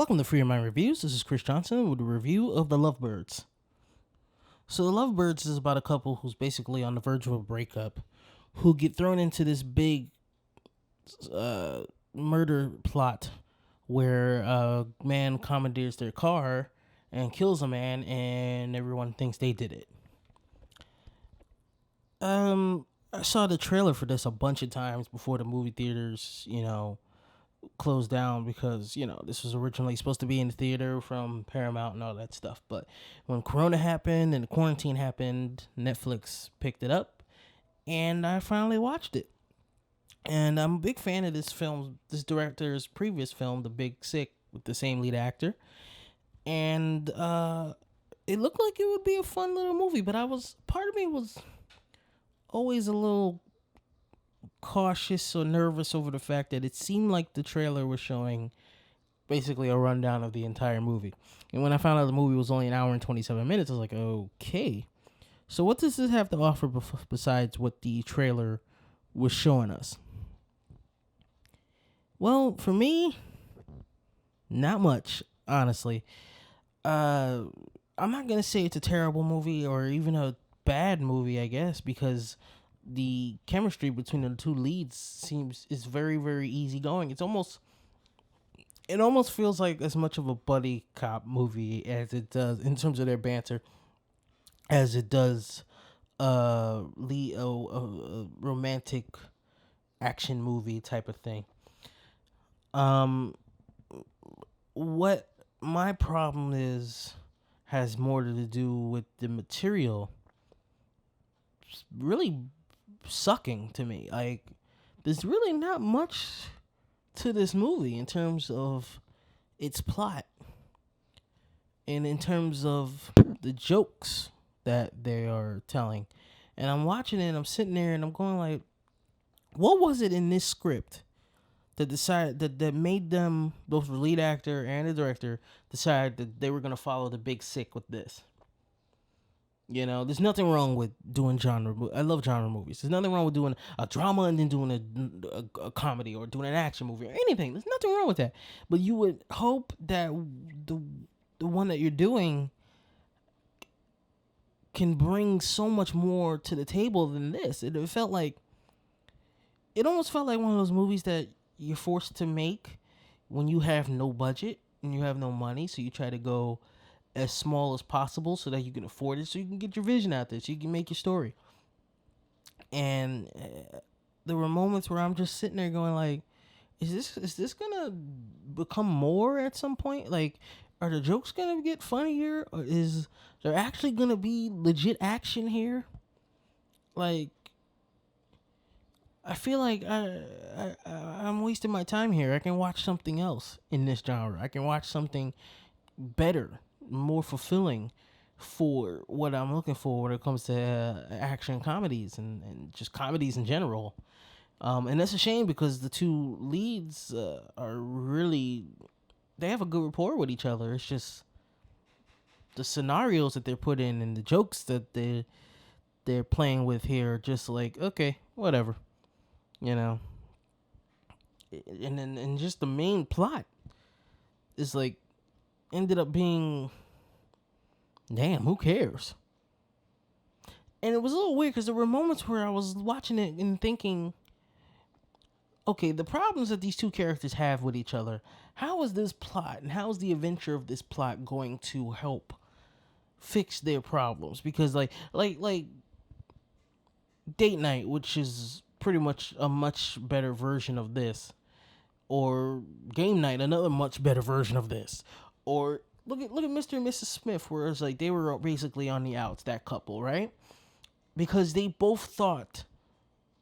Welcome to Free Your Mind Reviews. This is Chris Johnson with a review of The Lovebirds. So, The Lovebirds is about a couple who's basically on the verge of a breakup, who get thrown into this big murder plot where a man commandeers their car and kills a man, and everyone thinks they did it. I saw the trailer for this a bunch of times before the movie theaters, closed down because, this was originally supposed to be in the theater from Paramount and all that stuff. But when Corona happened and the quarantine happened, Netflix picked it up and I finally watched it. And I'm a big fan of this film, this director's previous film, The Big Sick, with the same lead actor. And it looked like it would be a fun little movie, but part of me was always a little cautious or nervous over the fact that it seemed like the trailer was showing basically a rundown of the entire movie. And when I found out the movie was only an hour and 27 minutes, I was like, okay. So what does this have to offer besides what the trailer was showing us? Well, for me, not much, honestly. I'm not going to say it's a terrible movie or even a bad movie, I guess, because the chemistry between the two leads is very, very easygoing. It almost feels like as much of a buddy cop movie as it does in terms of their banter, as it does a romantic action movie type of thing. What my problem has more to do with the material really sucking to me. Like, there's really not much to this movie in terms of its plot and in terms of the jokes that they are telling. And I'm watching it and I'm sitting there and I'm going like, what was it in this script that decided that made them, both the lead actor and the director, decide that they were going to follow The Big Sick with this? There's nothing wrong with doing genre. I love genre movies. There's nothing wrong with doing a drama and then doing a comedy or doing an action movie or anything. There's nothing wrong with that. But you would hope that the one that you're doing can bring so much more to the table than this. It almost felt like one of those movies that you're forced to make when you have no budget and you have no money, so you try to go as small as possible so that you can afford it, so you can get your vision out there, so you can make your story. And there were moments where I'm just sitting there going like, is this gonna become more at some point? Like, are the jokes gonna get funnier, or is there actually gonna be legit action here? Like, I feel like I'm wasting my time here. I can watch something else in this genre. I can watch something better, more fulfilling for what I'm looking for when it comes to action comedies and just comedies in general. And that's a shame because the two leads are really, they have a good rapport with each other. It's just the scenarios that they're put in and the jokes that they're playing with here are just like, okay, whatever. And just the main plot is like ended up being, damn, who cares? And it was a little weird because there were moments where I was watching it and thinking, okay, the problems that these two characters have with each other, how is this plot and how is the adventure of this plot going to help fix their problems? Because like Date Night, which is pretty much a much better version of this, or Game Night, another much better version of this, or look at Mr. and Mrs. Smith, where it's like they were basically on the outs, that couple, right? Because they both thought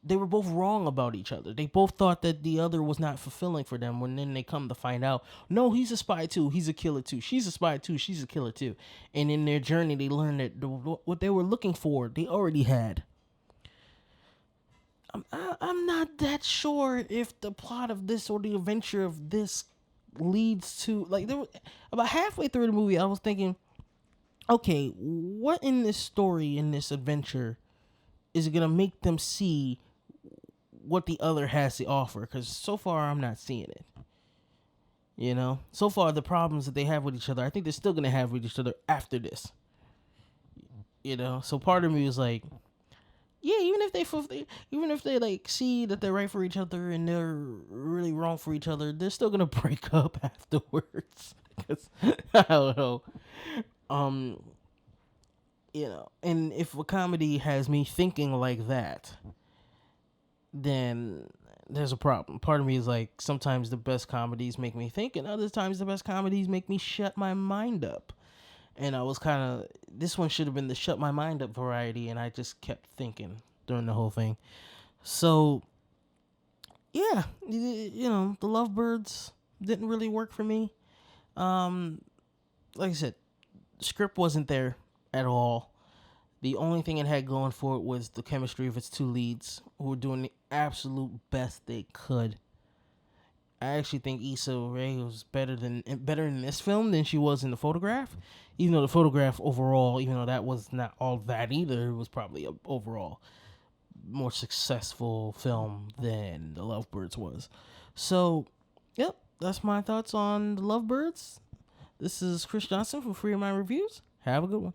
they were both wrong about each other. They both thought that the other was not fulfilling for them, when then they come to find out, no, he's a spy too, he's a killer too, she's a spy too, she's a killer too. And in their journey, they learned that what they were looking for, they already had. I'm not that sure if the plot of this or the adventure of this leads to, like, there was, about halfway through the movie, I was thinking, okay, what in this story, in this adventure, is it gonna make them see what the other has to offer? Because so far, I'm not seeing it. You know, so far the problems that they have with each other, I think they're still gonna have with each other after this. You know, so part of me was like, yeah, even if they like see that they're right for each other and they're really wrong for each other, they're still gonna break up afterwards. Because I don't know, um, you know, and if a comedy has me thinking like that, then there's a problem. Part of me is like, sometimes the best comedies make me think, and other times the best comedies make me shut my mind up. And I was kind of, this one should have been the shut my mind up variety, and I just kept thinking during the whole thing. So yeah, you know, the Lovebirds didn't really work for me. Um, like I said, script wasn't there at all. The only thing it had going for it was the chemistry of its two leads, who were doing the absolute best they could. I actually think Issa Rae was better in this film than she was in the photograph. Even though the photograph overall, even though that was not all that either, it was probably a overall more successful film than the Lovebirds was. So, yep, that's my thoughts on the Lovebirds. This is Chris Johnson from Free Mind Reviews. Have a good one.